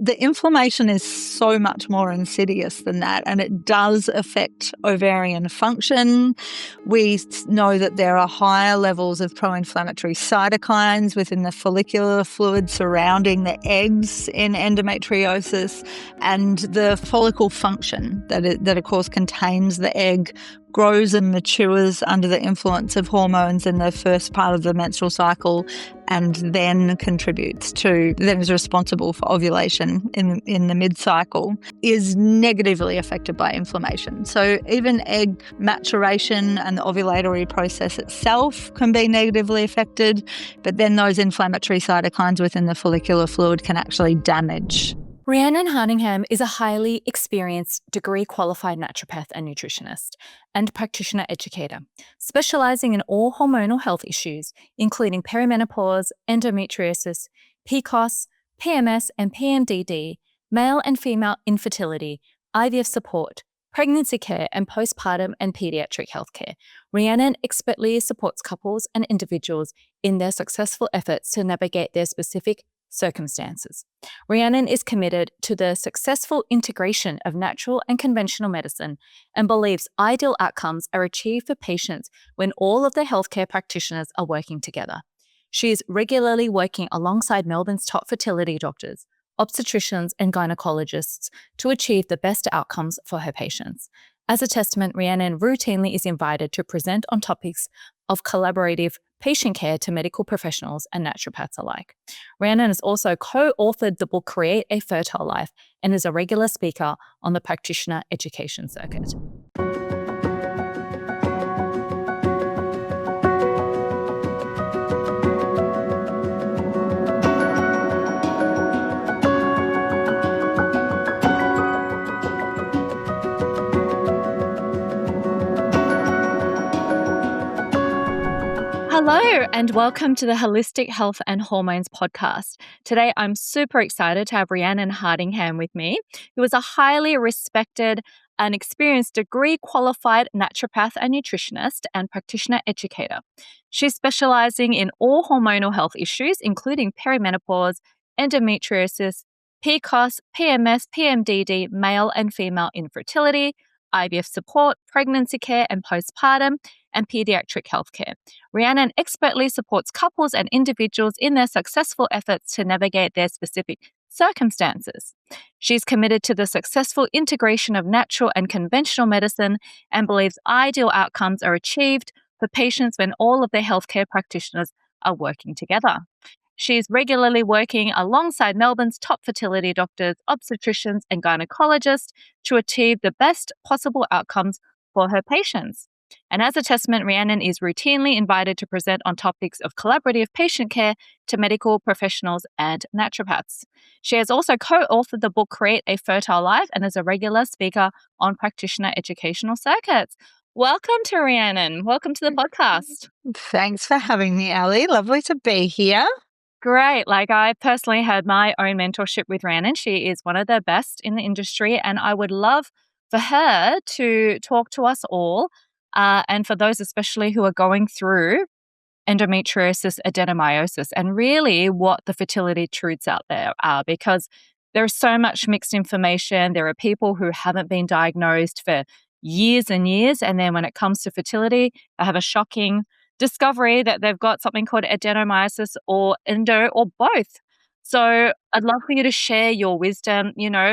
the inflammation is so much more insidious than that, and it does affect ovarian function. We know that there are higher levels of pro-inflammatory cytokines within the follicular fluid surrounding the eggs in endometriosis, and the follicle function that of course contains the egg grows and matures under the influence of hormones in the first part of the menstrual cycle, and then is responsible for ovulation in the mid-cycle, is negatively affected by inflammation. So even egg maturation and the ovulatory process itself can be negatively affected, but then those inflammatory cytokines within the follicular fluid can actually damage. Rhiannon Hardingham is a highly experienced degree-qualified naturopath and nutritionist and practitioner educator, specialising in all hormonal health issues, including perimenopause, endometriosis, PCOS, PMS and PMDD, male and female infertility, IVF support, pregnancy care, and postpartum and paediatric healthcare. Rhiannon expertly supports couples and individuals in their successful efforts to navigate their specific circumstances. Rhiannon is committed to the successful integration of natural and conventional medicine and believes ideal outcomes are achieved for patients when all of the healthcare practitioners are working together. She is regularly working alongside Melbourne's top fertility doctors, obstetricians, and gynecologists to achieve the best outcomes for her patients. As a testament, Rhiannon routinely is invited to present on topics of collaborative patient care to medical professionals and naturopaths alike. Rhiannon has also co-authored the book Create a Fertile Life and is a regular speaker on the practitioner education circuit. Hello and welcome to the Holistic Health and Hormones podcast. Today I'm super excited to have Rhiannon Hardingham with me, who is a highly respected and experienced degree-qualified naturopath and nutritionist and practitioner educator. She's specialising in all hormonal health issues, including perimenopause, endometriosis, PCOS, PMS, PMDD, male and female infertility, IVF support, pregnancy care and postpartum, and paediatric healthcare. Rhiannon expertly supports couples and individuals in their successful efforts to navigate their specific circumstances. She's committed to the successful integration of natural and conventional medicine and believes ideal outcomes are achieved for patients when all of their healthcare practitioners are working together. She's regularly working alongside Melbourne's top fertility doctors, obstetricians, and gynecologists to achieve the best possible outcomes for her patients. And as a testament, Rhiannon is routinely invited to present on topics of collaborative patient care to medical professionals and naturopaths. She has also co-authored the book Create a Fertile Life and is a regular speaker on practitioner educational circuits. Welcome to Rhiannon. Welcome to the podcast. Thanks for having me, Ali. Lovely to be here. Great. I personally had my own mentorship with Rhiannon. She is one of the best in the industry, and I would love for her to talk to us all, and for those especially who are going through endometriosis, adenomyosis, and really what the fertility truths out there are, because there is so much mixed information. There are people who haven't been diagnosed for years and years, and then when it comes to fertility, they have a shocking discovery that they've got something called adenomyosis or endo or both. So I'd love for you to share your wisdom,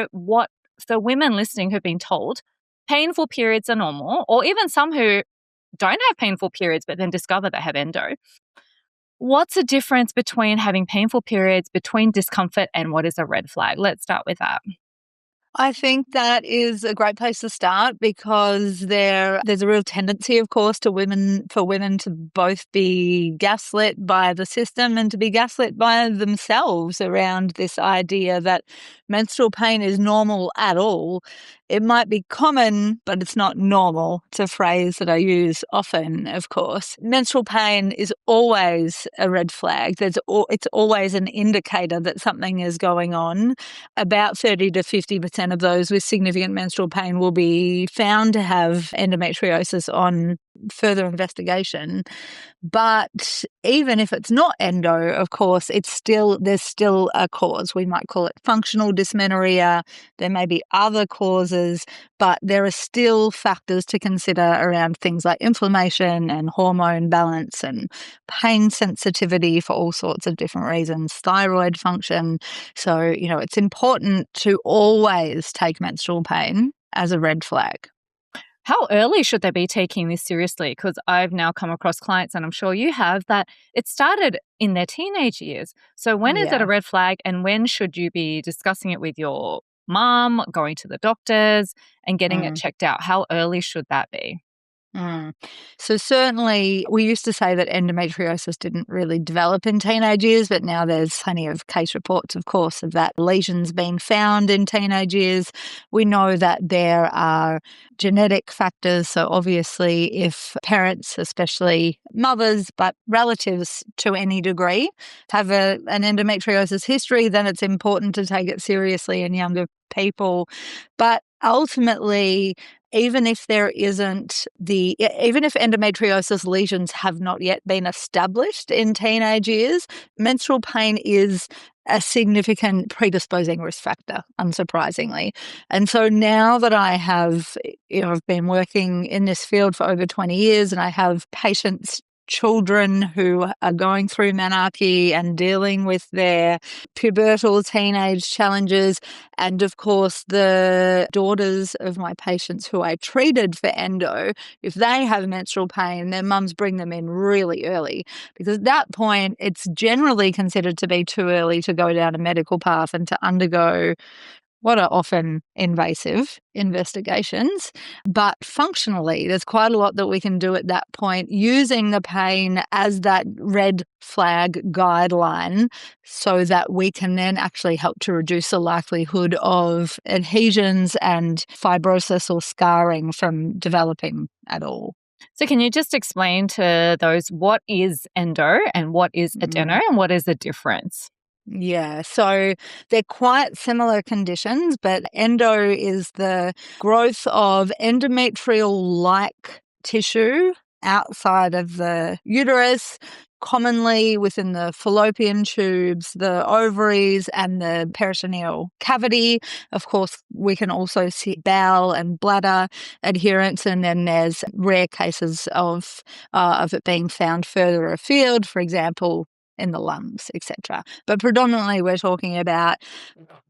what for women listening who've been told painful periods are normal, or even some who don't have painful periods but then discover they have endo. What's the difference between having painful periods, between discomfort, and what is a red flag? Let's start with that. I think that is a great place to start because there's a real tendency, of course, for women to both be gaslit by the system and to be gaslit by themselves around this idea that menstrual pain is normal at all. It might be common, but it's not normal. It's a phrase that I use often, of course. Menstrual pain is always a red flag. It's always an indicator that something is going on. About 30 to 50% of those with significant menstrual pain will be found to have endometriosis on further investigation. But even if it's not endo, of course, there's still a cause. We might call it functional dysmenorrhea. There may be other causes, but there are still factors to consider around things like inflammation and hormone balance and pain sensitivity for all sorts of different reasons, thyroid function. So, it's important to always take menstrual pain as a red flag. How early should they be taking this seriously? Because I've now come across clients, and I'm sure you have, that it started in their teenage years. So when is it a red flag, and when should you be discussing it with your mom, going to the doctors and getting it checked out? How early should that be? So certainly we used to say that endometriosis didn't really develop in teenage years, but now there's plenty of case reports, of course, of that lesions being found in teenage years. We know that there are genetic factors. So obviously if parents, especially mothers, but relatives to any degree, have an endometriosis history, then it's important to take it seriously in younger people. But ultimately, even if endometriosis lesions have not yet been established in teenage years, menstrual pain is a significant predisposing risk factor, unsurprisingly. And so now that I have, I've been working in this field for over 20 years, and I have patients, children who are going through menarche and dealing with their pubertal teenage challenges, and of course the daughters of my patients who I treated for endo, if they have menstrual pain, their mums bring them in really early, because at that point it's generally considered to be too early to go down a medical path and to undergo what are often invasive investigations. But functionally, there's quite a lot that we can do at that point, using the pain as that red flag guideline, so that we can then actually help to reduce the likelihood of adhesions and fibrosis or scarring from developing at all. So can you just explain to those what is endo and what is adeno and what is the difference? Yeah, so they're quite similar conditions, but endo is the growth of endometrial-like tissue outside of the uterus, commonly within the fallopian tubes, the ovaries, and the peritoneal cavity. Of course, we can also see bowel and bladder adherence, and then there's rare cases of it being found further afield, for example, in the lungs, etc. But predominantly we're talking about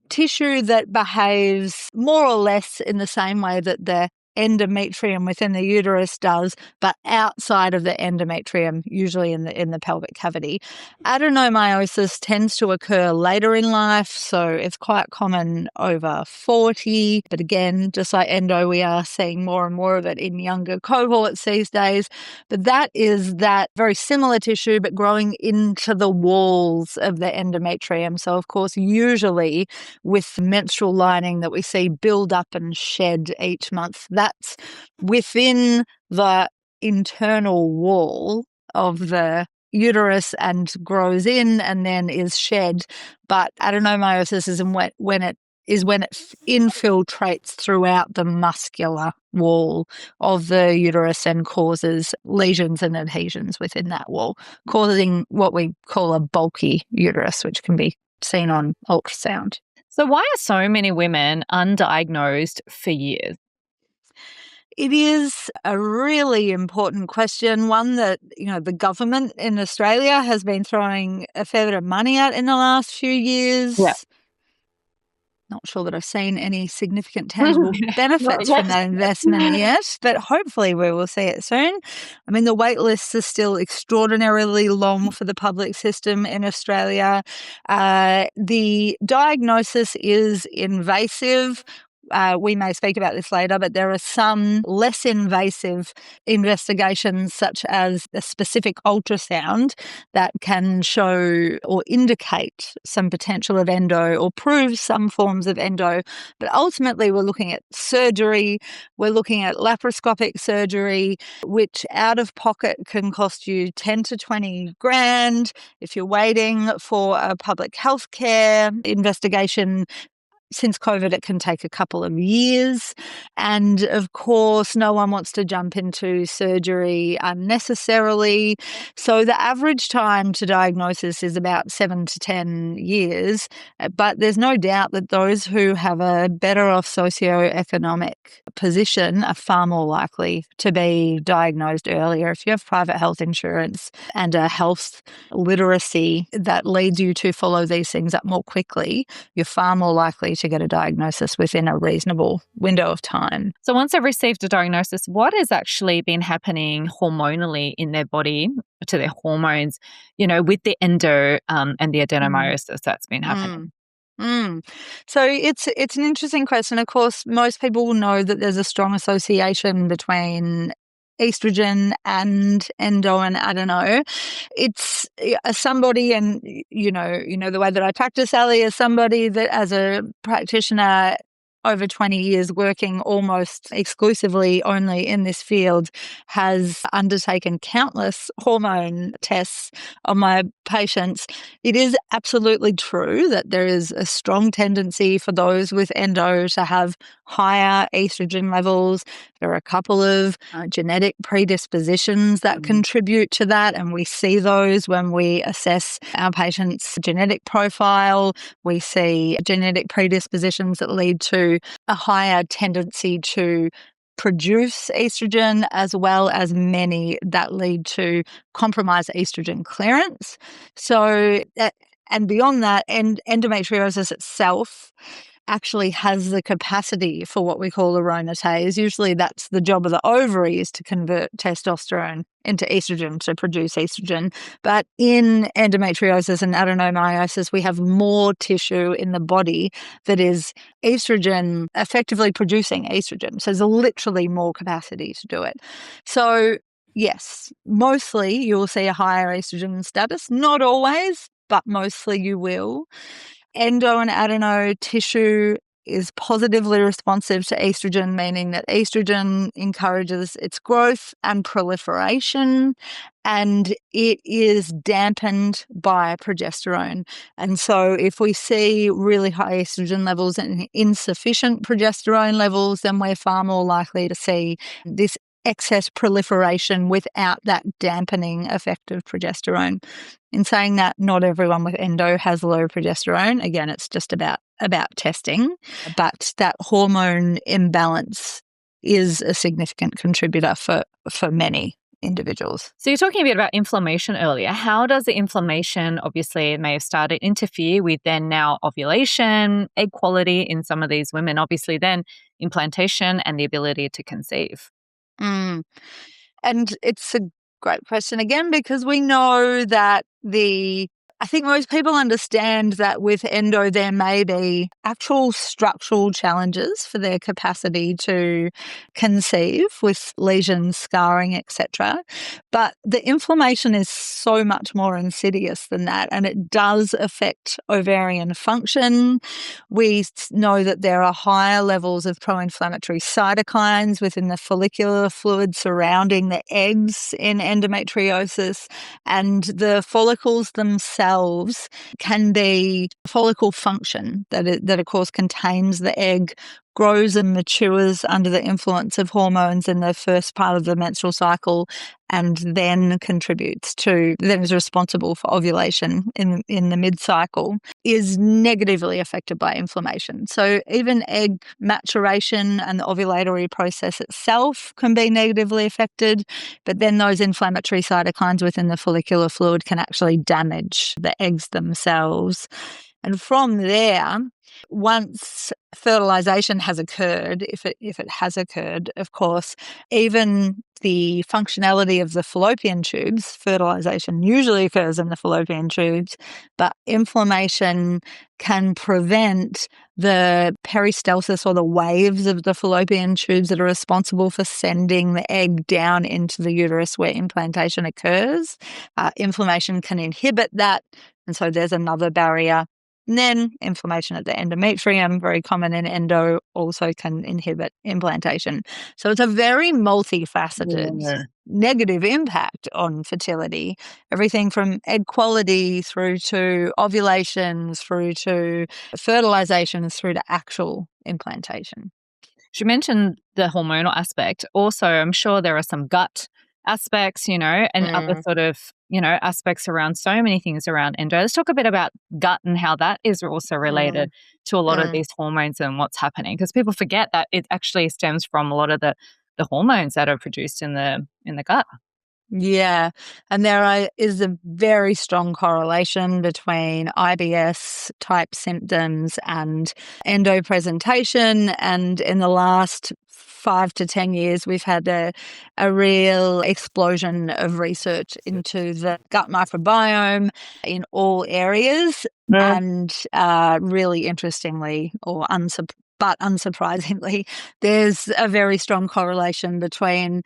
tissue that behaves more or less in the same way that the endometrium within the uterus does, but outside of the endometrium, usually in the pelvic cavity. Adenomyosis tends to occur later in life, so it's quite common over 40. But again, just like endo, we are seeing more and more of it in younger cohorts these days. But that is that very similar tissue, but growing into the walls of the endometrium. So of course, usually with the menstrual lining that we see build up and shed each month, that's within the internal wall of the uterus and grows in and then is shed. But adenomyosis is when it infiltrates throughout the muscular wall of the uterus and causes lesions and adhesions within that wall, causing what we call a bulky uterus, which can be seen on ultrasound. So why are so many women undiagnosed for years? It is a really important question, one that, the government in Australia has been throwing a fair bit of money at in the last few years. Yeah. Not sure that I've seen any significant tangible benefits from that investment yet, but hopefully we will see it soon. I mean, the wait lists are still extraordinarily long for the public system in Australia. The diagnosis is invasive. We may speak about this later, but there are some less invasive investigations, such as a specific ultrasound that can show or indicate some potential of endo or prove some forms of endo. But ultimately, we're looking at surgery. We're looking at laparoscopic surgery, which out of pocket can cost you 10 to 20 grand. If you're waiting for a public healthcare investigation, Since COVID, it can take a couple of years. And of course, no one wants to jump into surgery unnecessarily. So the average time to diagnosis is about 7 to 10 years. But there's no doubt that those who have a better off socioeconomic position are far more likely to be diagnosed earlier. If you have private health insurance and a health literacy that leads you to follow these things up more quickly, you're far more likely to get a diagnosis within a reasonable window of time. So once they've received a diagnosis, what has actually been happening hormonally in their body to their hormones, with the endo and the adenomyosis that's been happening? So it's an interesting question. Of course, most people will know that there's a strong association between estrogen and endo and adeno. It's somebody, and the way that I practice, Ali, is somebody that as a practitioner over 20 years working almost exclusively only in this field has undertaken countless hormone tests on my patients. It is absolutely true that there is a strong tendency for those with endo to have higher estrogen levels. There are a couple of genetic predispositions that contribute to that, and we see those when we assess our patients' genetic profile. We see genetic predispositions that lead to a higher tendency to produce estrogen, as well as many that lead to compromised estrogen clearance. So, and beyond that, endometriosis itself actually has the capacity for what we call aromatase. Usually that's the job of the ovaries, to convert testosterone into estrogen to produce estrogen. But in endometriosis and adenomyosis, we have more tissue in the body that is estrogen, effectively producing estrogen. So there's literally more capacity to do it. So yes, mostly you will see a higher estrogen status. Not always, but mostly you will. Endo and adeno tissue is positively responsive to estrogen, meaning that estrogen encourages its growth and proliferation, and it is dampened by progesterone. And so if we see really high estrogen levels and insufficient progesterone levels, then we're far more likely to see this excess proliferation without that dampening effect of progesterone. In saying that, not everyone with endo has low progesterone. Again, it's just about testing, but that hormone imbalance is a significant contributor for many individuals. So you're talking a bit about inflammation earlier. How does the inflammation, obviously it may have started, interfere with then now ovulation, egg quality in some of these women, obviously then implantation and the ability to conceive? And it's a great question again, because we know that I think most people understand that with endo there may be actual structural challenges for their capacity to conceive, with lesions, scarring, etc. But the inflammation is so much more insidious than that, and it does affect ovarian function. We know that there are higher levels of pro-inflammatory cytokines within the follicular fluid surrounding the eggs in endometriosis, and the follicles themselves can be follicle function that of course contains the egg, grows and matures under the influence of hormones in the first part of the menstrual cycle, and then is responsible for ovulation in the mid-cycle, is negatively affected by inflammation. So even egg maturation and the ovulatory process itself can be negatively affected, but then those inflammatory cytokines within the follicular fluid can actually damage the eggs themselves. And from there, once fertilization has occurred, if it has occurred, of course, even the functionality of the fallopian tubes, fertilization usually occurs in the fallopian tubes, but inflammation can prevent the peristalsis, or the waves of the fallopian tubes that are responsible for sending the egg down into the uterus where implantation occurs. Inflammation can inhibit that, and so there's another barrier. And then inflammation at the endometrium, very common in endo, also can inhibit implantation. So it's a very multifaceted negative impact on fertility, everything from egg quality through to ovulation, through to fertilization, through to actual implantation. She mentioned the hormonal aspect. Also, I'm sure there are some gut aspects, and other sort of, aspects around so many things around endo. Let's talk a bit about gut and how that is also related to a lot of these hormones and what's happening, because people forget that it actually stems from a lot of the hormones that are produced in the gut. Yeah, and is a very strong correlation between IBS type symptoms and endo presentation. And in the last 5 to 10 years, we've had a real explosion of research into the gut microbiome in all areas. And really interestingly, but unsurprisingly, there's a very strong correlation between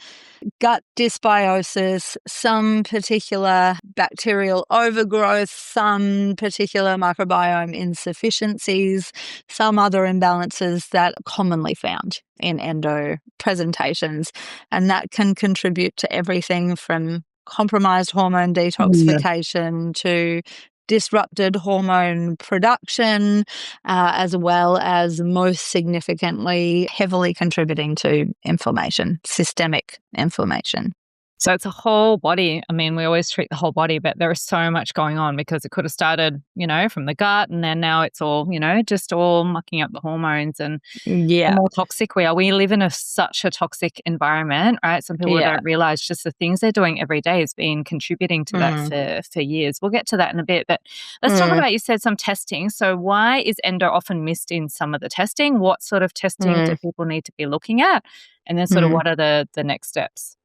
gut dysbiosis, some particular bacterial overgrowth, some particular microbiome insufficiencies, some other imbalances that are commonly found in endo presentations. And that can contribute to everything from compromised hormone detoxification to disrupted hormone production, as well as most significantly heavily contributing to inflammation, systemic inflammation. So it's a whole body. I mean, we always treat the whole body, but there is so much going on because it could have started, from the gut, and then now it's all, just all mucking up the hormones, and the more toxic we are. We live in such a toxic environment, right? Some people don't realize just the things they're doing every day has been contributing to that for years. We'll get to that in a bit, but let's talk about, you said some testing. So why is endo often missed in some of the testing? What sort of testing do people need to be looking at? And then sort of what are the next steps?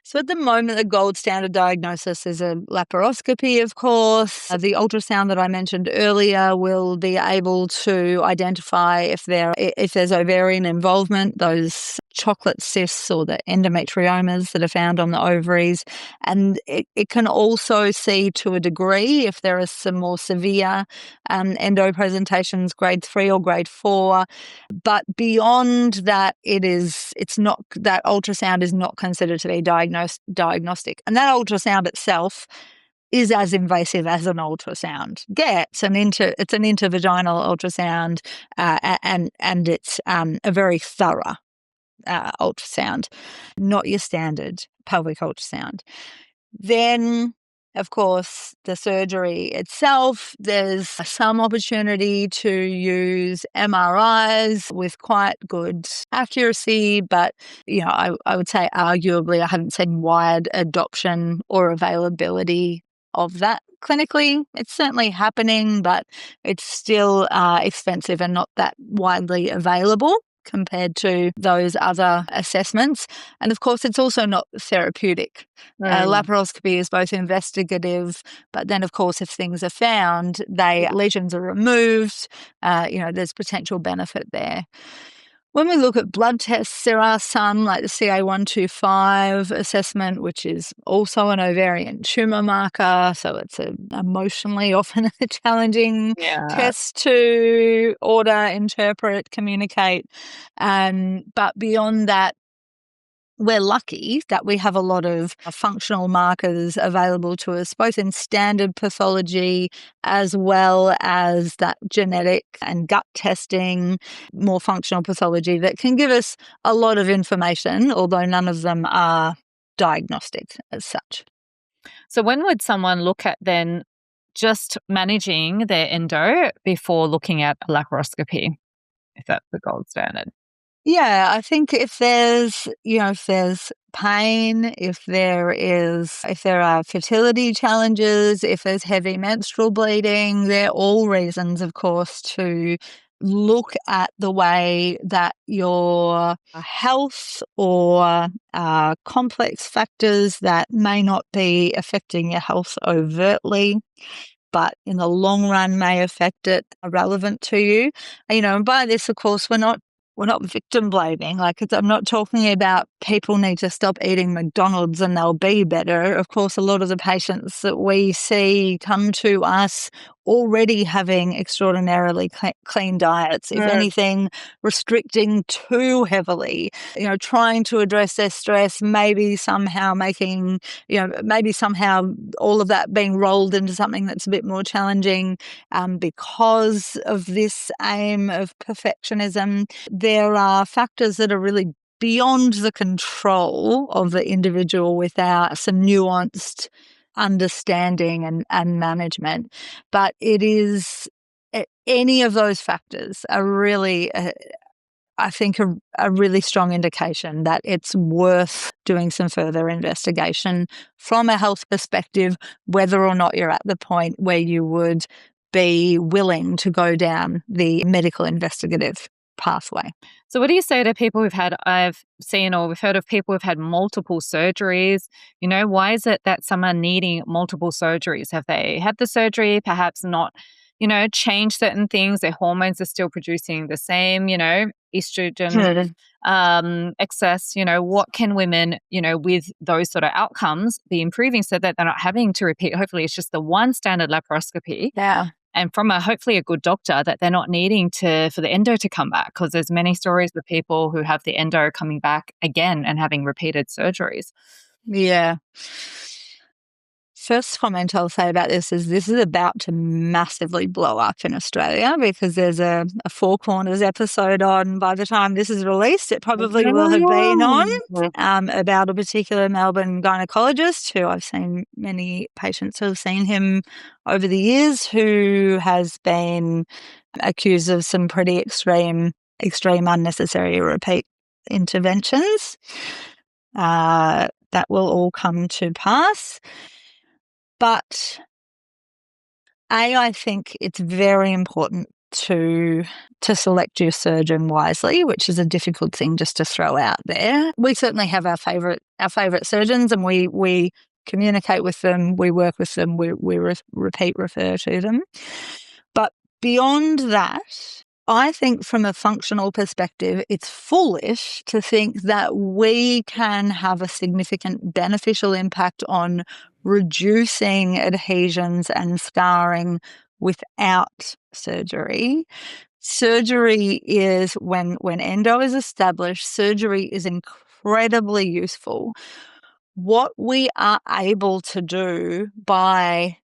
So at the moment, the gold standard diagnosis is a laparoscopy, of course. The ultrasound that I mentioned earlier will be able to identify if there's ovarian involvement, those chocolate cysts or the endometriomas that are found on the ovaries. And it can also see to a degree if there are some more severe endo presentations, grade 3 or grade 4. But beyond that, that ultrasound is not considered to be diagnostic. And that ultrasound itself is as invasive as an ultrasound gets. It's an intervaginal ultrasound, and it's a very thorough ultrasound, not your standard pelvic ultrasound. Then, of course, the surgery itself, there's some opportunity to use MRIs with quite good accuracy, but, I would say arguably I haven't seen wide adoption or availability of that clinically. It's certainly happening, but it's still expensive and not that widely available compared to those other assessments. And of course, it's also not therapeutic. Laparoscopy is both investigative, but then of course, if things are found, lesions are removed, there's potential benefit there. When we look at blood tests, there are some like the CA125 assessment, which is also an ovarian tumor marker. So it's emotionally often a challenging test to order, interpret, communicate. But beyond that, we're lucky that we have a lot of functional markers available to us, both in standard pathology as well as that genetic and gut testing, more functional pathology that can give us a lot of information, although none of them are diagnostic as such. So when would someone look at then just managing their endo before looking at a laparoscopy, if that's the gold standard? Yeah, I think if there's pain, if there are fertility challenges, if there's heavy menstrual bleeding, they're all reasons, of course, to look at the way that your health or complex factors that may not be affecting your health overtly, but in the long run may affect it, are relevant to you. And by this, of course, we're not victim blaming. I'm not talking about people need to stop eating McDonald's and they'll be better. Of course, a lot of the patients that we see come to us already having extraordinarily clean diets, if anything, restricting too heavily, trying to address their stress, maybe somehow all of that being rolled into something that's a bit more challenging because of this aim of perfectionism. There are factors that are really beyond the control of the individual without some nuanced understanding and management. But it is any of those factors are really, I think, a really strong indication that it's worth doing some further investigation from a health perspective, whether or not you're at the point where you would be willing to go down the medical investigative pathway. So what do you say to people we've heard of people who've had multiple surgeries? Why is it that some are needing multiple surgeries? Have they had the surgery, perhaps not, change certain things? Their hormones are still producing the same, estrogen excess. What can women, with those sort of outcomes be improving so that they're not having to repeat? Hopefully it's just the one standard laparoscopy. Yeah. And from hopefully a good doctor, that they're not needing for the endo to come back, because there's many stories of people who have the endo coming back again and having repeated surgeries. Yeah. First comment I'll say about this is about to massively blow up in Australia, because there's a Four Corners episode on. By the time this is released, it probably will have been on, about a particular Melbourne gynecologist who I've seen many patients who have seen him over the years, who has been accused of some pretty extreme unnecessary repeat interventions. That will all come to pass. But I think it's very important to select your surgeon wisely, which is a difficult thing just to throw out there. We certainly have our favourite surgeons, and we communicate with them, we work with them, we repeat refer to them. But beyond that, I think from a functional perspective, it's foolish to think that we can have a significant beneficial impact on reducing adhesions and scarring without surgery. Surgery is, when endo is established, surgery is incredibly useful. What we are able to do by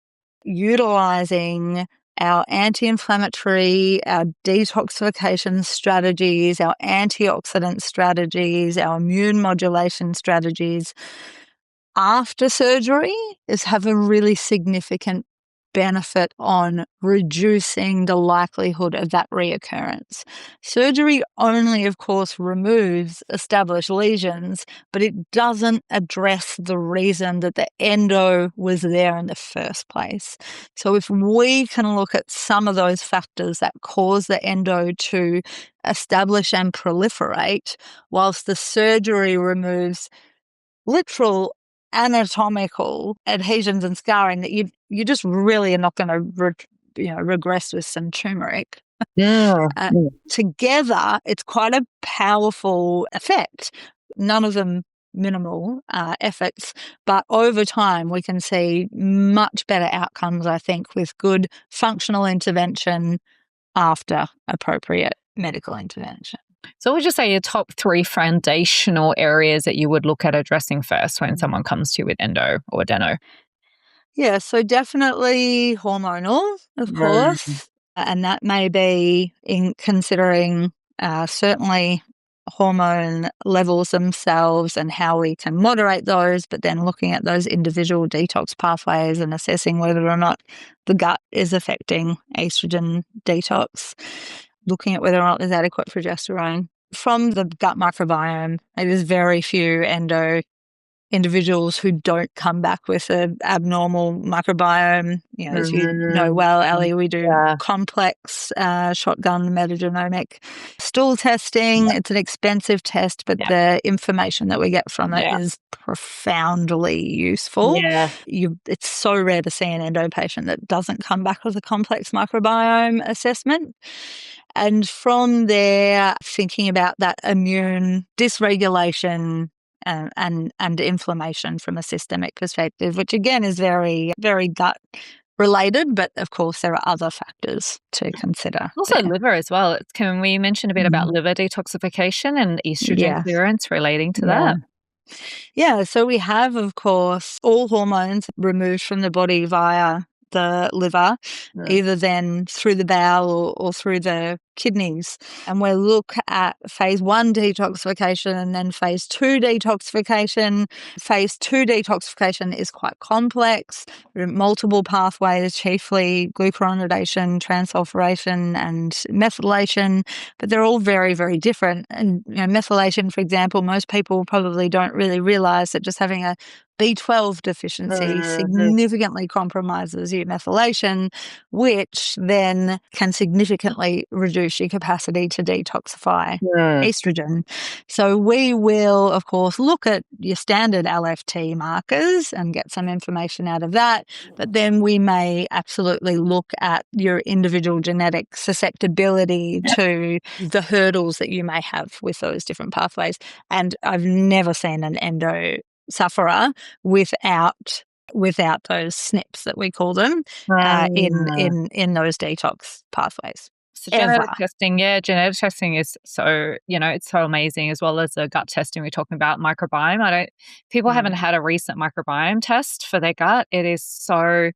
utilizing our anti-inflammatory, our detoxification strategies, our antioxidant strategies, our immune modulation strategies after surgery is have a really significant benefit on reducing the likelihood of that reoccurrence. Surgery only, of course, removes established lesions, but it doesn't address the reason that the endo was there in the first place. So if we can look at some of those factors that cause the endo to establish and proliferate, whilst the surgery removes literal anatomical adhesions and scarring, that you just really are not going to regress with some turmeric. Together, it's quite a powerful effect. None of them minimal efforts, but over time we can see much better outcomes, I think, with good functional intervention after appropriate medical intervention. So what would you say your top 3 foundational areas that you would look at addressing first when someone comes to you with endo or adeno? Yeah, so definitely hormonal, of course, and that may be in considering certainly hormone levels themselves and how we can moderate those, but then looking at those individual detox pathways and assessing whether or not the gut is affecting estrogen detox, looking at whether or not there's adequate progesterone. From the gut microbiome, there's very few endo individuals who don't come back with an abnormal microbiome. As you know well, Ali, we do complex shotgun metagenomic stool testing. It's an expensive test, but the information that we get from it is profoundly useful. It's so rare to see an endo patient that doesn't come back with a complex microbiome assessment. And from there, thinking about that immune dysregulation and inflammation from a systemic perspective, which again is very, very gut related, but of course there are other factors to consider Also there. liver as well. Can we mention a bit about Mm. liver detoxification and estrogen Yes. clearance relating to Yeah. that? Yeah, so we have, of course, all hormones removed from the body via the liver, either then through the bowel or through the kidneys. And we look at phase 1 detoxification and then phase 2 detoxification. Phase 2 detoxification is quite complex. There are multiple pathways, chiefly glucuronidation, transsulfuration, and methylation, but they're all very, very different. And methylation, for example, most people probably don't really realize that just having a B12 deficiency significantly compromises your methylation, which then can significantly reduce your capacity to detoxify estrogen. So we will, of course, look at your standard LFT markers and get some information out of that, but then we may absolutely look at your individual genetic susceptibility to the hurdles that you may have with those different pathways. And I've never seen an endo sufferer without those SNPs that we call them in those detox pathways. So Ever. genetic testing is so, it's so amazing, as well as the gut testing we're talking about, microbiome. People haven't had a recent microbiome test for their gut. It's so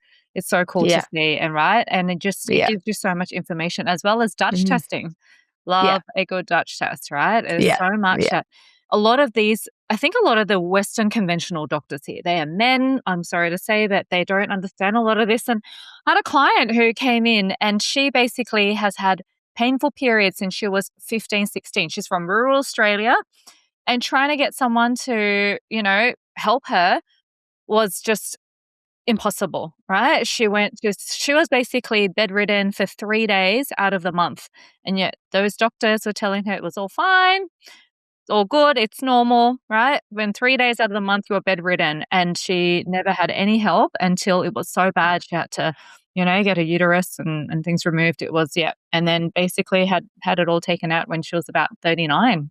cool to see, and it gives you so much information, as well as Dutch testing. Love a good Dutch test, right? There's so much that a lot of these, I think a lot of the Western conventional doctors here, they are men, I'm sorry to say, that they don't understand a lot of this. And I had a client who came in and she basically has had painful periods since she was 15, 16. She's from rural Australia, and trying to get someone to, help her was just impossible, right? She was basically bedridden for 3 days out of the month. And yet those doctors were telling her it was all fine. It's all good. It's normal, right? When 3 days out of the month you were bedridden, and she never had any help until it was so bad she had to, get a uterus and things removed. It was, and then basically had it all taken out when she was about 39.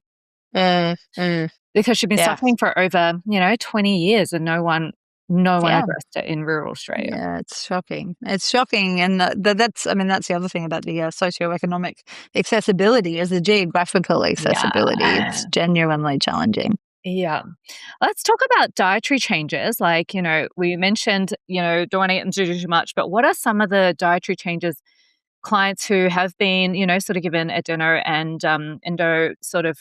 Because she'd been suffering for over, 20 years, and no one addressed it in rural Australia. Yeah, it's shocking. It's shocking. And that's the other thing about the socioeconomic accessibility is the geographical accessibility. Yeah. It's genuinely challenging. Yeah. Let's talk about dietary changes. Like, we mentioned, don't want to get into too much, but what are some of the dietary changes clients who have been, sort of given Adeno and Endo sort of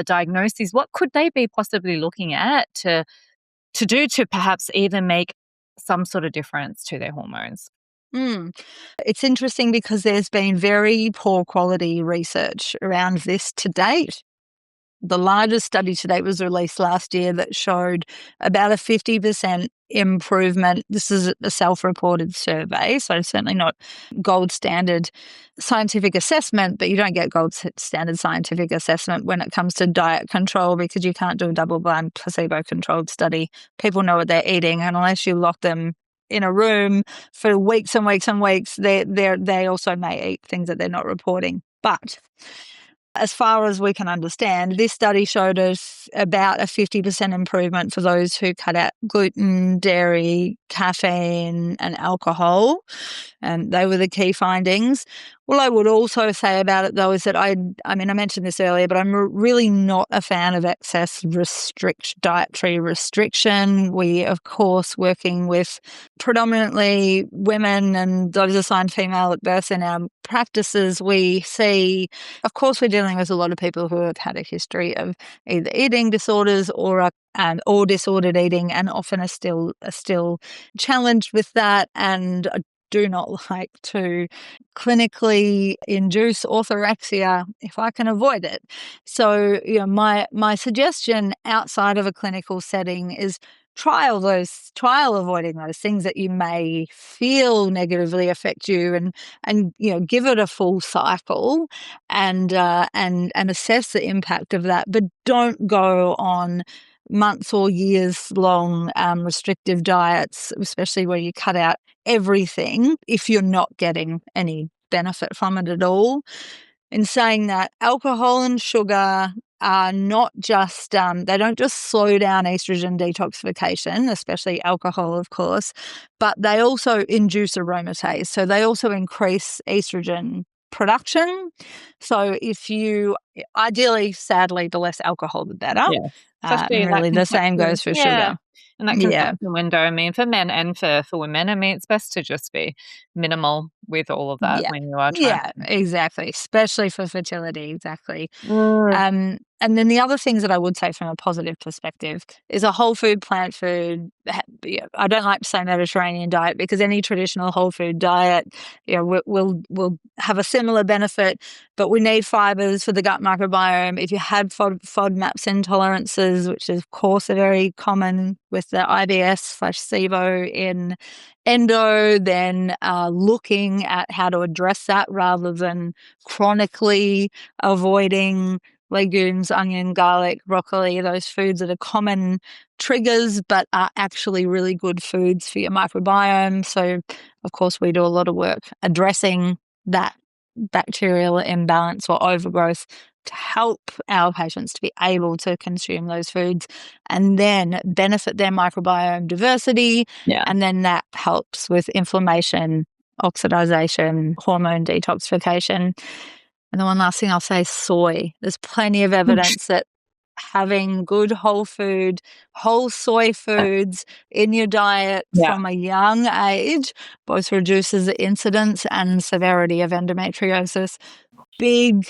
diagnoses, what could they be possibly looking at to do to perhaps even make some sort of difference to their hormones? It's interesting because there's been very poor quality research around this to date. The largest study to date was released last year that showed about a 50% improvement. This is a self-reported survey, so certainly not gold standard scientific assessment, but you don't get gold standard scientific assessment when it comes to diet control, because you can't do a double-blind placebo-controlled study. People know what they're eating, and unless you lock them in a room for weeks and weeks and weeks, they also may eat things that they're not reporting. But as far as we can understand, this study showed us about a 50% improvement for those who cut out gluten, dairy, caffeine, and alcohol. And they were the key findings. What I would also say about it, though, is that I mentioned this earlier, but I'm really not a fan of excess dietary restriction. We, of course, working with predominantly women and those assigned female at birth in our practices, we see, of course, we're dealing with a lot of people who have had a history of either eating disorders or disordered eating, and often are still challenged with that, and do not like to clinically induce orthorexia if I can avoid it. So, my suggestion outside of a clinical setting is trial avoiding those things that you may feel negatively affect you, and give it a full cycle and assess the impact of that, but don't go on months or years long restrictive diets, especially where you cut out everything if you're not getting any benefit from it at all. In saying that, alcohol and sugar are not just, they don't just slow down estrogen detoxification, especially alcohol, of course, but they also induce aromatase. So they also increase estrogen production. So if you, ideally, sadly, the less alcohol, the better. Yeah. And Especially in that really the same goes for sugar. And that Yeah. consumption window, I mean, for men and for women, I mean, it's best to just be minimal with all of that Yeah. when you are trying. Yeah, exactly. Especially for fertility. Exactly. Mm, And then the other things that I would say from a positive perspective is a whole food, plant food. I don't like to say Mediterranean diet because any traditional whole food diet, will have a similar benefit, but we need fibers for the gut microbiome. If you had FODMAPs intolerances, which is of course are very common with the IBS/SIBO in Endo, then looking at how to address that rather than chronically avoiding legumes, onion, garlic, broccoli, those foods that are common triggers but are actually really good foods for your microbiome. So, of course, we do a lot of work addressing that bacterial imbalance or overgrowth to help our patients to be able to consume those foods and then benefit their microbiome diversity. yeah. And then that helps with inflammation, oxidization, hormone detoxification. And the one last thing I'll say is soy. There's plenty of evidence that having good whole soy foods in your diet Yeah. from a young age both reduces the incidence and severity of endometriosis. Big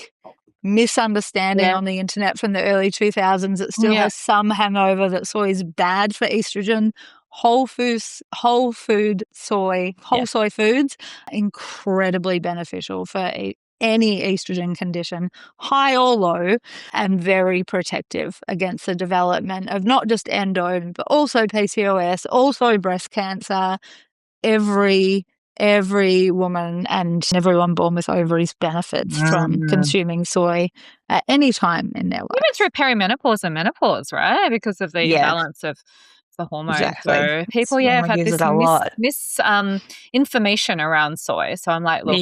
misunderstanding on the internet from the early 2000s. It still has some hangover that soy is bad for estrogen. Whole soy foods, incredibly beneficial for any estrogen condition, high or low, and very protective against the development of not just endo, but also PCOS, also breast cancer. Every woman and everyone born with ovaries benefits from consuming soy at any time in their life. Even through perimenopause and menopause, right? Because of the imbalance of the hormones. Exactly. So people, have had use this it a lot. information around soy. So I'm like, look,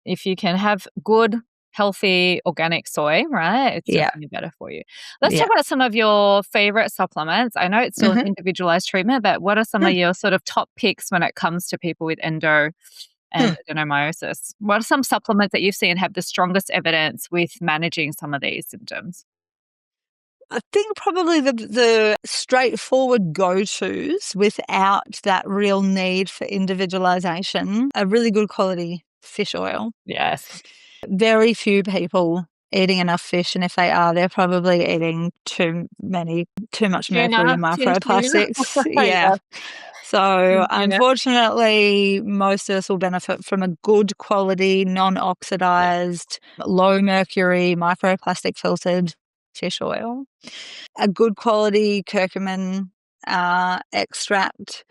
if you can have good, healthy, organic soy, right? It's definitely better for you. Let's talk about some of your favorite supplements. I know it's still an individualized treatment, but what are some of your sort of top picks when it comes to people with endo and adenomyosis? What are some supplements that you've seen have the strongest evidence with managing some of these symptoms? I think probably the straightforward go-tos without that real need for individualization, a really good quality fish oil. Yes. Very few people eating enough fish, and if they are, they're probably eating too much mercury and microplastics. Yeah. So unfortunately, most of us will benefit from a good quality, non-oxidized, low mercury, microplastic filtered fish oil. A good quality curcumin extract,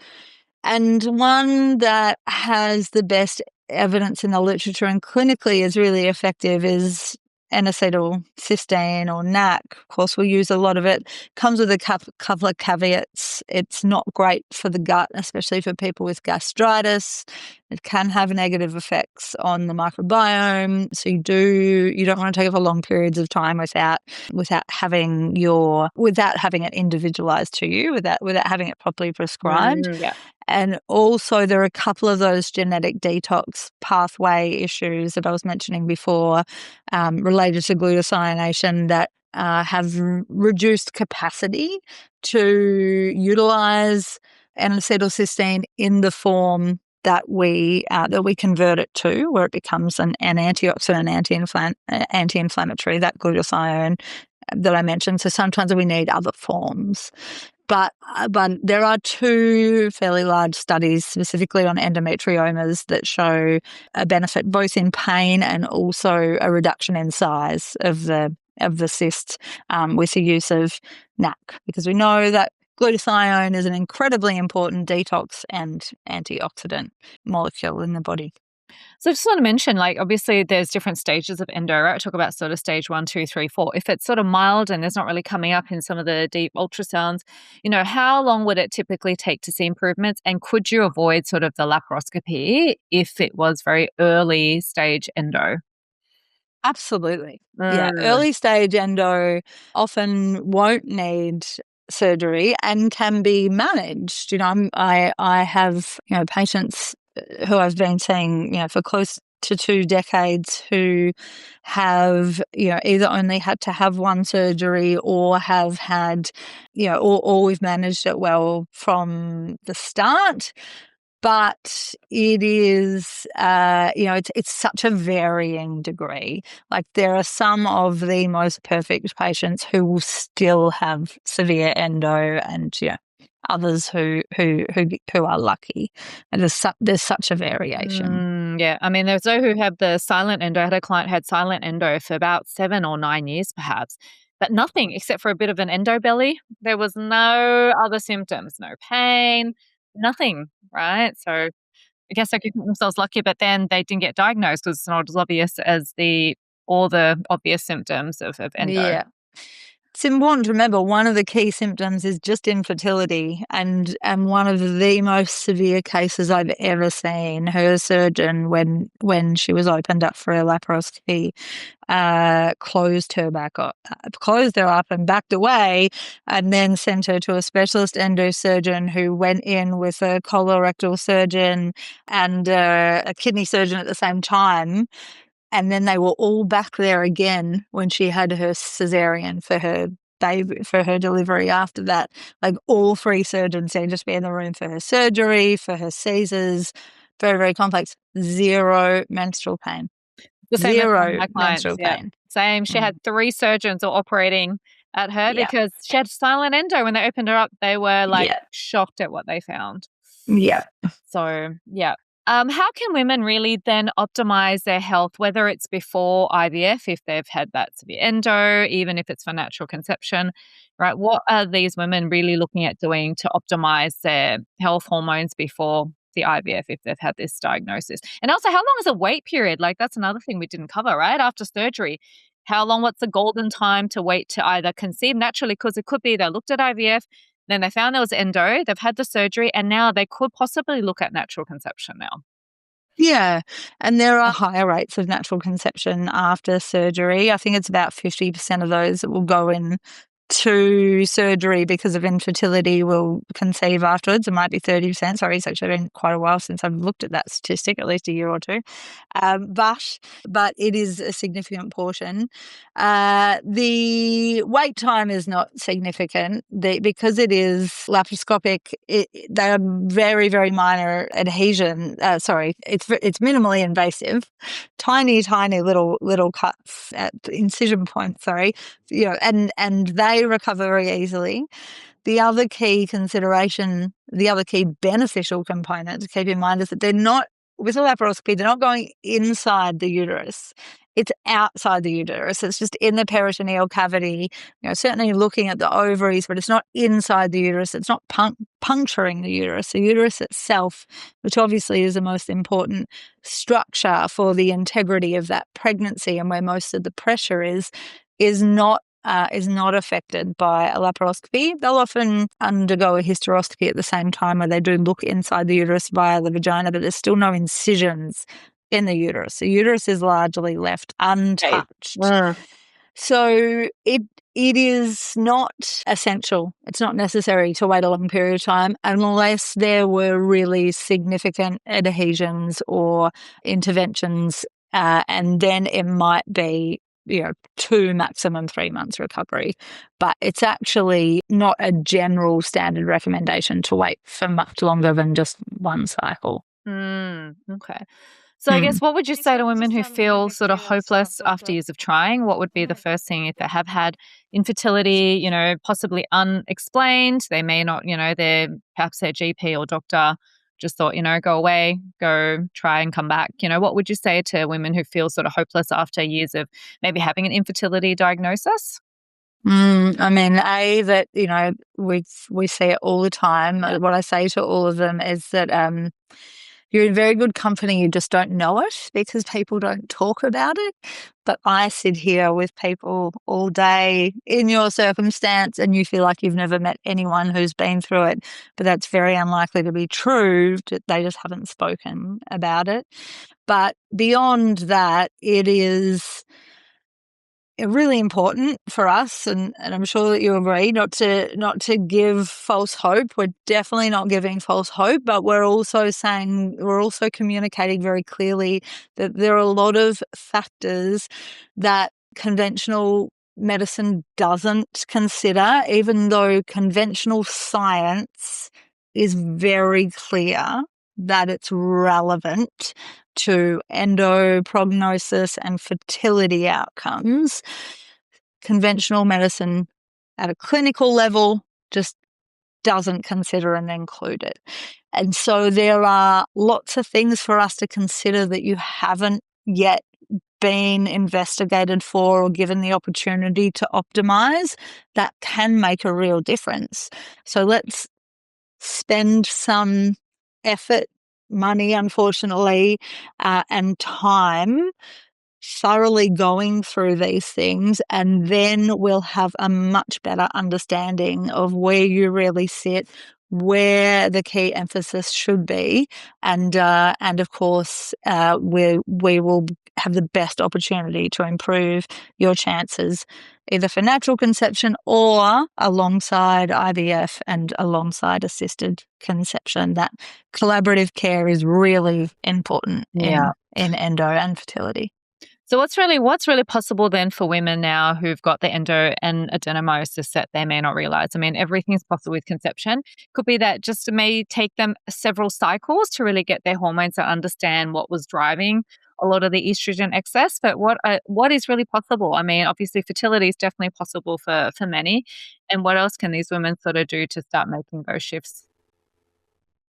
and one that has the best evidence in the literature and clinically is really effective is N-acetylcysteine or NAC. Of course, we use a lot of it. Comes with a couple of caveats. It's not great for the gut, especially for people with gastritis. It can have negative effects on the microbiome. So you don't want to take it for long periods of time without having it individualized to you, without having it properly prescribed. And also there are a couple of those genetic detox pathway issues that I was mentioning before, related to glutathione that have reduced capacity to utilize N-acetylcysteine in the form that we convert it to, where it becomes an antioxidant, anti-inflammatory, that glutathione that I mentioned. So sometimes we need other forms. But there are two fairly large studies specifically on endometriomas that show a benefit both in pain and also a reduction in size of the cyst with the use of NAC, because we know that glutathione is an incredibly important detox and antioxidant molecule in the body. So I just want to mention, obviously there's different stages of endo, right? Talk about sort of stage 1, 2, 3, 4. If it's sort of mild and there's not really coming up in some of the deep ultrasounds, how long would it typically take to see improvements? And could you avoid sort of the laparoscopy if it was very early stage endo? Absolutely. Yeah. Mm. Early stage endo often won't need surgery and can be managed. I have, patients who I've been seeing, for close to 2 decades who have, either only had to have one surgery or have had, or we've managed it well from the start. But it is, it's such a varying degree. Like there are some of the most perfect patients who will still have severe endo, and others who are lucky. And there's such a variation. Yeah, I mean, there's those who have the silent endo. I had a client who had silent endo for about 7 or 9 years, perhaps, but nothing except for a bit of an endo belly. There was no other symptoms, no pain, nothing, right? So I guess they could think themselves lucky, but then they didn't get diagnosed because it's not as obvious as all the obvious symptoms of endo. Yeah. It's important to remember one of the key symptoms is just infertility, and one of the most severe cases I've ever seen. Her surgeon, when she was opened up for a laparoscopy, closed her up and backed away, and then sent her to a specialist endosurgeon who went in with a colorectal surgeon and a kidney surgeon at the same time. And then they were all back there again when she had her cesarean for her baby, for her delivery after that. Like all three surgeons seemed to be in the room for her surgery, for her Caesars. Very, very complex. Zero menstrual pain. The same as one of Zero my clients, menstrual yeah. pain. Same. She had 3 surgeons all operating at her Yeah. because she had silent endo. When they opened her up, they were, Yeah. shocked at what they found. Yeah. So, yeah. How can women really then optimize their health, whether it's before IVF, if they've had that severe endo, even if it's for natural conception, right? What are these women really looking at doing to optimize their health hormones before the IVF if they've had this diagnosis? And also, how long is a wait period? That's another thing we didn't cover, right? After surgery, what's the golden time to wait to either conceive naturally? Because it could be they looked at IVF, then they found there was endo, they've had the surgery, and now they could possibly look at natural conception now. Yeah. And there are higher rates of natural conception after surgery. I think it's about 50% of those that will go in to surgery because of infertility will conceive afterwards. It might be 30%. Sorry, it's actually been quite a while since I've looked at that statistic, at least a year or two. But it is a significant portion. The wait time is not significant because it is laparoscopic. They are very, very minor adhesion. It's minimally invasive, tiny little cuts at the incision point. And they recover very easily. The other key consideration, the other key beneficial component to keep in mind is that they're not, with a laparoscopy, they're not going inside the uterus. It's outside the uterus. It's just in the peritoneal cavity, certainly looking at the ovaries, but it's not inside the uterus. It's not puncturing the uterus. The uterus itself, which obviously is the most important structure for the integrity of that pregnancy and where most of the pressure is not affected by a laparoscopy. They'll often undergo a hysteroscopy at the same time where they do look inside the uterus via the vagina, but there's still no incisions in the uterus. The uterus is largely left untouched. So it is not essential. It's not necessary to wait a long period of time unless there were really significant adhesions or interventions, and then it might be 2, maximum 3 months recovery. But it's actually not a general standard recommendation to wait for much longer than just one cycle. Okay. So I guess what would you say to women who feel sort of hopeless after years of trying? What would be the first thing if they have had infertility, possibly unexplained? They may not, perhaps their GP or doctor just thought, go away, go try and come back. What would you say to women who feel sort of hopeless after years of maybe having an infertility diagnosis? I mean, that we see it all the time. Yeah. What I say to all of them is that you're in very good company. You just don't know it because people don't talk about it. But I sit here with people all day in your circumstance, and you feel like you've never met anyone who's been through it. But that's very unlikely to be true. They just haven't spoken about it. But beyond that, it is really important for us, and I'm sure that you agree, not to give false hope. We're definitely not giving false hope, but we're also communicating very clearly that there are a lot of factors that conventional medicine doesn't consider, even though conventional science is very clear that it's relevant to endo prognosis and fertility outcomes. Conventional medicine at a clinical level just doesn't consider and include it. And so there are lots of things for us to consider that you haven't yet been investigated for or given the opportunity to optimize that can make a real difference. So let's spend some effort, money, unfortunately, and time thoroughly going through these things, and then we'll have a much better understanding of where you really sit, where the key emphasis should be, and of course, we will have the best opportunity to improve your chances, either for natural conception or alongside IVF and alongside assisted conception. That collaborative care is really important in endo and fertility. So what's really possible then for women now who've got the endo and adenomyosis that they may not realize? I mean, everything's possible with conception. Could be that just may take them several cycles to really get their hormones to understand what was driving a lot of the estrogen excess. But what is really possible? I mean, obviously fertility is definitely possible for many. And what else can these women sort of do to start making those shifts?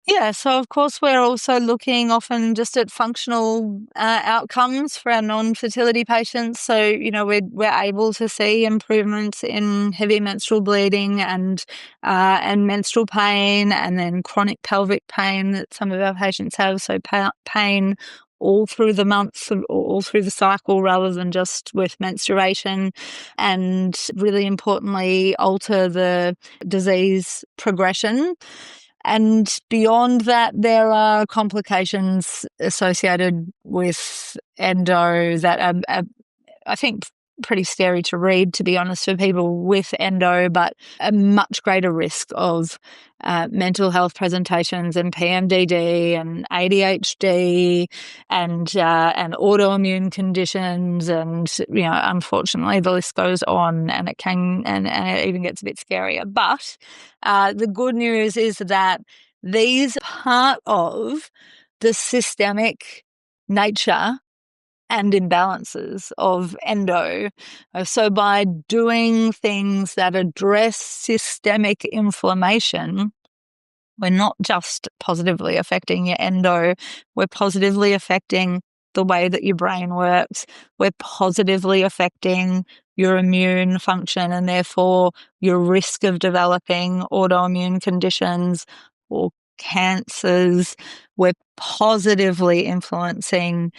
Yeah, so of course we're also looking often just at functional outcomes for our non-fertility patients. So we're able to see improvements in heavy menstrual bleeding and menstrual pain, and then chronic pelvic pain that some of our patients have. So pain all through the month, all through the cycle, rather than just with menstruation, and really importantly, alter the disease progression. And beyond that, there are complications associated with endo that are I think, pretty scary to read, to be honest, for people with endo, but a much greater risk of mental health presentations and PMDD and ADHD and autoimmune conditions, and unfortunately the list goes on, and it even gets a bit scarier. But the good news is that these are part of the systemic nature and imbalances of endo. So by doing things that address systemic inflammation, we're not just positively affecting your endo, we're positively affecting the way that your brain works. We're positively affecting your immune function, and therefore your risk of developing autoimmune conditions or cancers. We're positively influencing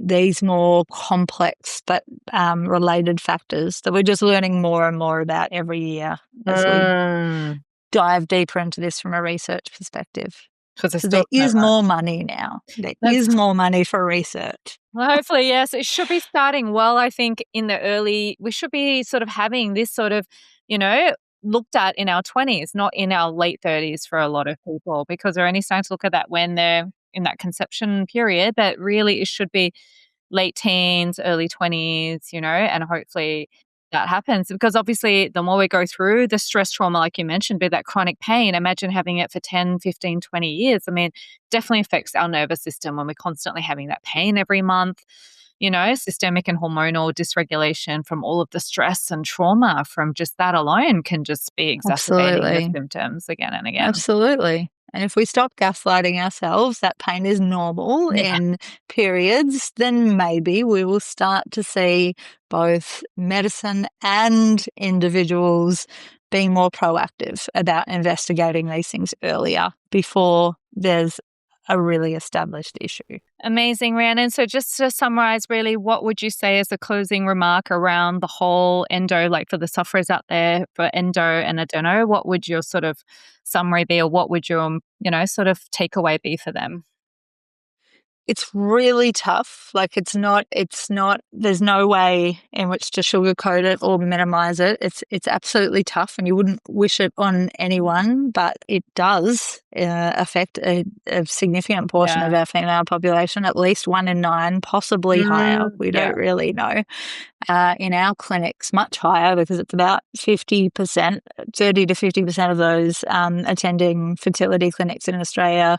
these more complex but related factors that we're just learning more and more about every year as we dive deeper into this from a research perspective. So there is more money now. There is more money for research. Well, hopefully, yes. It should be starting well, I think, we should be sort of having this sort of, looked at in our 20s, not in our late 30s for a lot of people, because we're only starting to look at that when they're in that conception period. But really, it should be late teens, early 20s, and hopefully that happens, because obviously the more we go through the stress trauma, like you mentioned, be that chronic pain, imagine having it for 10, 15, 20 years. I mean, definitely affects our nervous system when we're constantly having that pain every month, systemic and hormonal dysregulation from all of the stress and trauma from just that alone can just be exacerbating the symptoms again and again. Absolutely. And if we stop gaslighting ourselves that pain is normal in periods, then maybe we will start to see both medicine and individuals being more proactive about investigating these things earlier before there's a really established issue. Amazing, Rhiannon. So just to summarize, really, what would you say as a closing remark around the whole endo, like for the sufferers out there for endo and adeno? What would your sort of summary be, or what would your, sort of takeaway be for them? It's really tough. Like there's no way in which to sugarcoat it or minimize it. It's absolutely tough, and you wouldn't wish it on anyone, but it does affect a significant portion of our female population, at least 1 in 9, possibly higher. We don't really know. In our clinics, much higher, because it's about 50%, 30 to 50% of those attending fertility clinics in Australia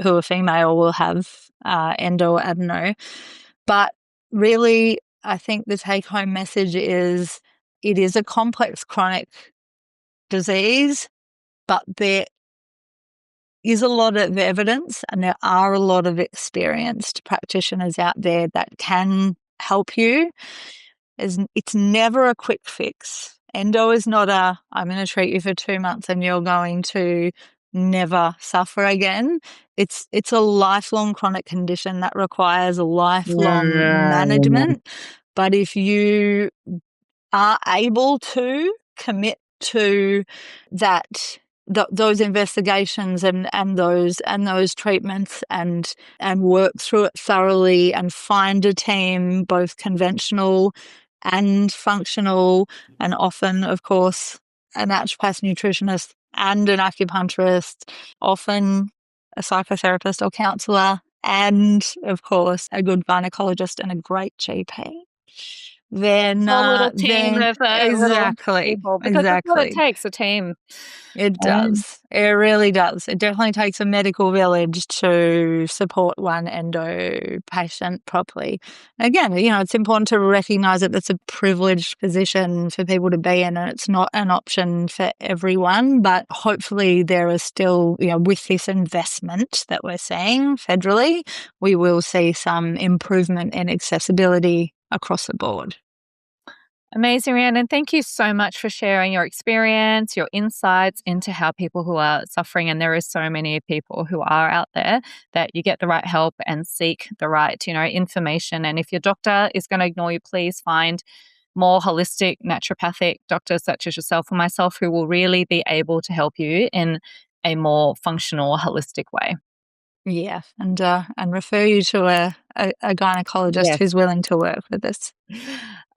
who are female will have endo or adeno. But really, I think the take-home message is it is a complex chronic disease, but there is a lot of evidence and there are a lot of experienced practitioners out there that can help you. It's never a quick fix. Endo is not I'm going to treat you for 2 months and you're going to never suffer again. It's a lifelong chronic condition that requires a lifelong management. But if you are able to commit to that, those investigations and those treatments and work through it thoroughly and find a team, both conventional and functional, and often, of course, a naturopath nutritionist and an acupuncturist, often a psychotherapist or counsellor, and, of course, a good gynecologist and a great GP. Then, a little team of exactly, people, because that's what it takes, a team. It does. It really does. It definitely takes a medical village to support one endo patient properly. Again, it's important to recognise that it's a privileged position for people to be in, and it's not an option for everyone. But hopefully there is still, with this investment that we're seeing federally, we will see some improvement in accessibility across the board. Amazing, Rhiannon. Thank you so much for sharing your experience, your insights into how people who are suffering, and there is so many people who are out there, that you get the right help and seek the right, information. And if your doctor is going to ignore you, please find more holistic naturopathic doctors such as yourself or myself who will really be able to help you in a more functional, holistic way. Yeah, and refer you to a gynecologist who's willing to work with this.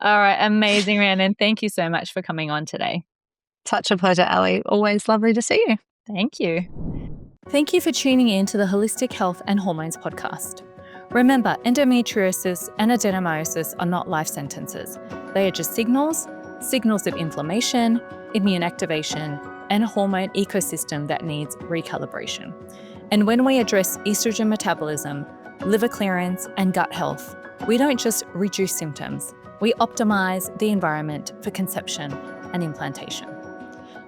All right, amazing, Rhiannon. Thank you so much for coming on today. Such a pleasure, Ali. Always lovely to see you. Thank you. Thank you for tuning in to the Holistic Health and Hormones podcast. Remember, endometriosis and adenomyosis are not life sentences. They are just signals of inflammation, immune activation, and a hormone ecosystem that needs recalibration. And when we address estrogen metabolism, liver clearance, and gut health, we don't just reduce symptoms, we optimize the environment for conception and implantation.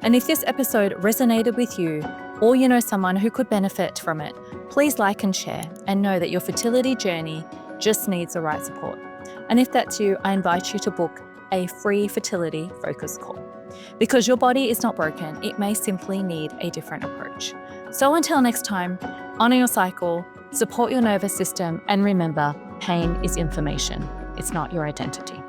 And if this episode resonated with you, or you know someone who could benefit from it, please like and share, and know that your fertility journey just needs the right support. And if that's you, I invite you to book a free fertility focus call. Because your body is not broken, it may simply need a different approach. So until next time, honor your cycle, support your nervous system, and remember, pain is information. It's not your identity.